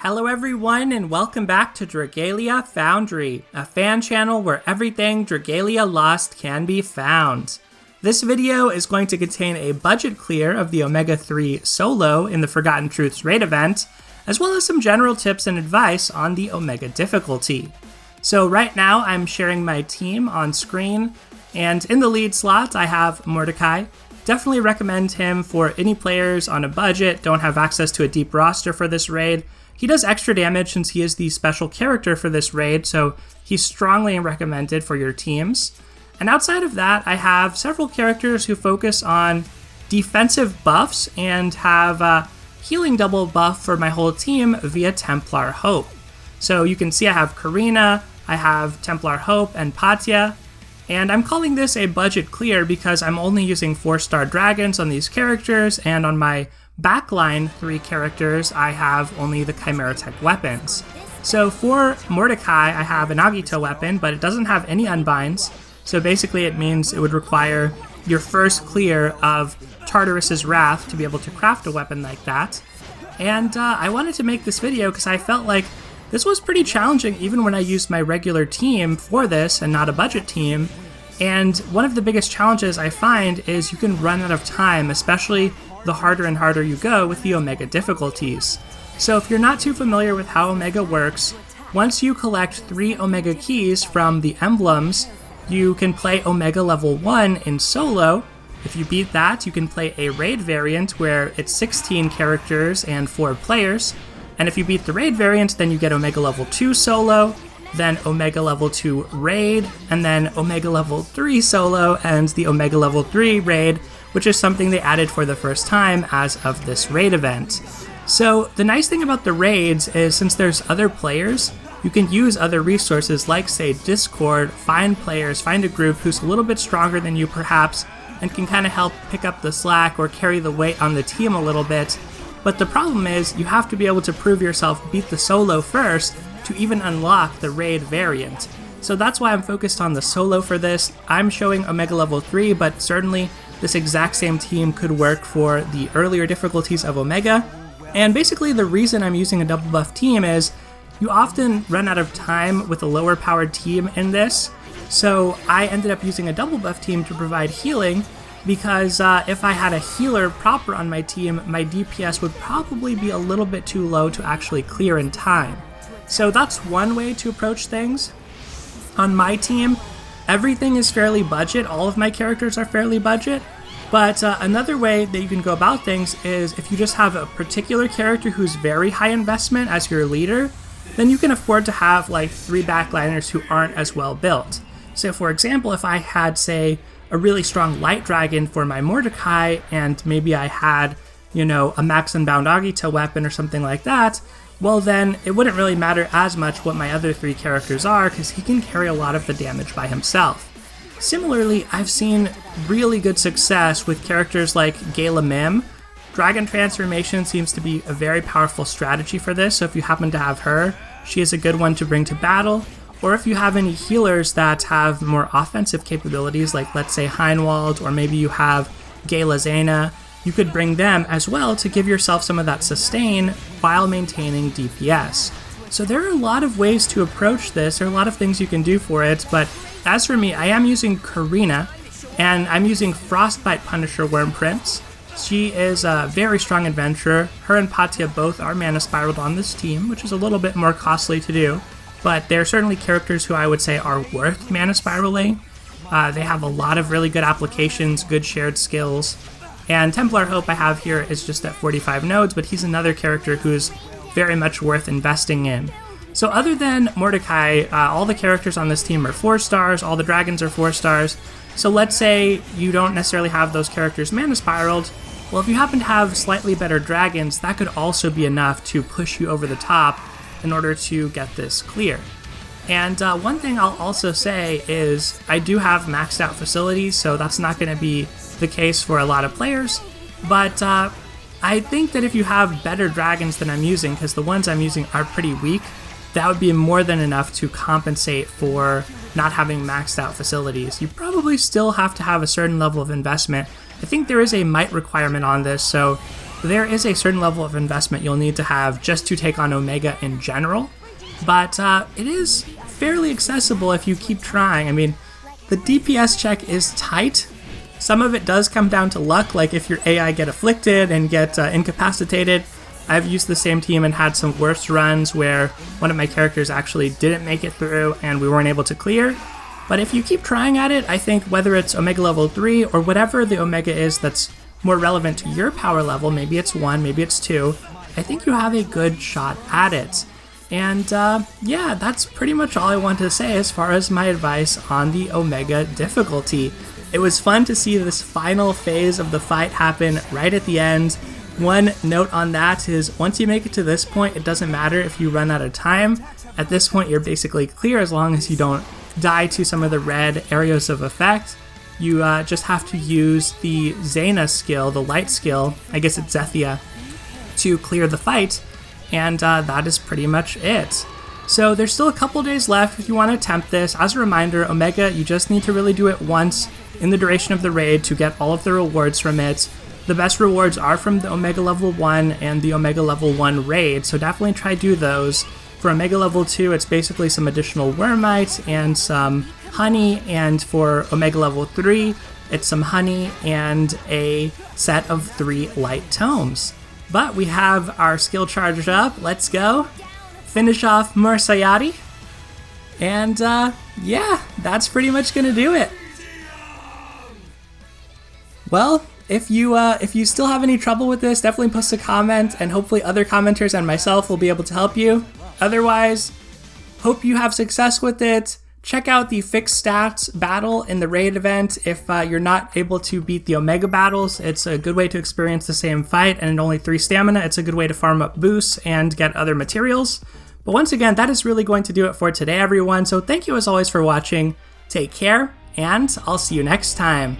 Hello everyone and welcome back to Dragalia Foundry, a fan channel where everything Dragalia Lost can be found. This video is going to contain a budget clear of the Omega 3 solo in the Forgotten Truths raid event, as well as some general tips and advice on the Omega difficulty. So right now I'm sharing my team on screen, and in the lead slot I have Mordecai. Definitely recommend him for any players on a budget, don't have access to a deep roster for this raid. He does extra damage since he is the special character for this raid, so he's strongly recommended for your teams. And outside of that, I have several characters who focus on defensive buffs and have healing double buff for my whole team via Templar Hope. So you can see I have Karina, I have Templar Hope, and Patya. And I'm calling this a budget clear because I'm only using 4-star dragons on these characters, and on my backline 3 characters, I have only the Chimeratech weapons. So for Mordecai, I have an Agito weapon, but it doesn't have any unbinds. So basically it means it would require your first clear of Tartarus's Wrath to be able to craft a weapon like that. And I wanted to make this video because I felt like this was pretty challenging even when I used my regular team for this and not a budget team. And one of the biggest challenges I find is you can run out of time, especially the harder and harder you go with the Omega difficulties. So if you're not too familiar with how Omega works, once you collect 3 Omega keys from the emblems, you can play Omega level 1 in solo. If you beat that, you can play a raid variant where it's 16 characters and 4 players. And if you beat the raid variant, then you get Omega level 2 solo, then Omega level 2 raid, and then Omega level 3 solo and the Omega level 3 raid, which is something they added for the first time as of this raid event. So the nice thing about the raids is since there's other players, you can use other resources like, say, Discord, find players, find a group who's a little bit stronger than you perhaps, and can kind of help pick up the slack or carry the weight on the team a little bit. But the problem is you have to be able to prove yourself, beat the solo first, to even unlock the raid variant. So that's why I'm focused on the solo for this. I'm showing Omega level 3, but certainly this exact same team could work for the earlier difficulties of Omega. And basically the reason I'm using a double buff team is you often run out of time with a lower powered team in this. So I ended up using a double buff team to provide healing because if I had a healer proper on my team, my DPS would probably be a little bit too low to actually clear in time. So that's one way to approach things. On my team, everything is fairly budget, all of my characters are fairly budget, but another way that you can go about things is if you just have a particular character who's very high investment as your leader, then you can afford to have like 3 backliners who aren't as well built. So for example, if I had, say, a really strong light dragon for my Mordecai, and maybe I had, you know, a max unbound Agito weapon or something like that, well then it wouldn't really matter as much what my other 3 characters are because he can carry a lot of the damage by himself. Similarly, I've seen really good success with characters like Gala Mym. Dragon Transformation seems to be a very powerful strategy for this, so if you happen to have her, she is a good one to bring to battle. Or if you have any healers that have more offensive capabilities, like let's say Heinwald, or maybe you have Gala Zena, you could bring them as well to give yourself some of that sustain while maintaining DPS. So there are a lot of ways to approach this, there are a lot of things you can do for it, but as for me, I am using Karina, and I'm using Frostbite Punisher Wormprints. She is a very strong adventurer. Her and Patya both are mana spiraled on this team, which is a little bit more costly to do, but they're certainly characters who I would say are worth mana spiraling. They have a lot of really good applications, good shared skills. And Templar Hope I have here is just at 45 nodes, but he's another character who's very much worth investing in. So other than Mordecai, all the characters on this team are 4 stars, all the dragons are 4 stars. So let's say you don't necessarily have those characters mana spiraled. Well, if you happen to have slightly better dragons, that could also be enough to push you over the top in order to get this clear. And one thing I'll also say is I do have maxed out facilities, so that's not going to be the case for a lot of players, but I think that if you have better dragons than I'm using, because the ones I'm using are pretty weak, that would be more than enough to compensate for not having maxed out facilities. You probably still have to have a certain level of investment. I think there is a might requirement on this, so there is a certain level of investment you'll need to have just to take on Omega in general, but it is fairly accessible if you keep trying. I mean, the DPS check is tight. Some of it does come down to luck, like if your AI get afflicted and get incapacitated. I've used the same team and had some worse runs where one of my characters actually didn't make it through and we weren't able to clear. But if you keep trying at it, I think whether it's Omega level 3 or whatever the Omega is that's more relevant to your power level, maybe it's 1, maybe it's 2, I think you have a good shot at it. And yeah, that's pretty much all I wanted to say as far as my advice on the Omega difficulty. It was fun to see this final phase of the fight happen right at the end. One note on that is once you make it to this point, it doesn't matter if you run out of time. At this point, you're basically clear as long as you don't die to some of the red areas of effect. You just have to use the Zena skill, the light skill, I guess it's Zethia, to clear the fight, and that is pretty much it. So there's still a couple days left if you want to attempt this. As a reminder, Omega, you just need to really do it once in the duration of the raid to get all of the rewards from it. The best rewards are from the Omega level 1 and the Omega level 1 raid, so definitely try to do those. For Omega level 2, it's basically some additional Wormite and some honey, and for Omega level 3, it's some honey and a set of 3 light tomes. But we have our skill charged up. Let's go. Finish off Morsayati. And yeah, that's pretty much gonna do it. Well, if you still have any trouble with this, definitely post a comment, and hopefully other commenters and myself will be able to help you. Otherwise, hope you have success with it. Check out the fixed stats battle in the raid event if you're not able to beat the Omega battles. It's a good way to experience the same fight, and at only 3 stamina, it's a good way to farm up boosts and get other materials. But once again, that is really going to do it for today, everyone. So thank you as always for watching. Take care, and I'll see you next time.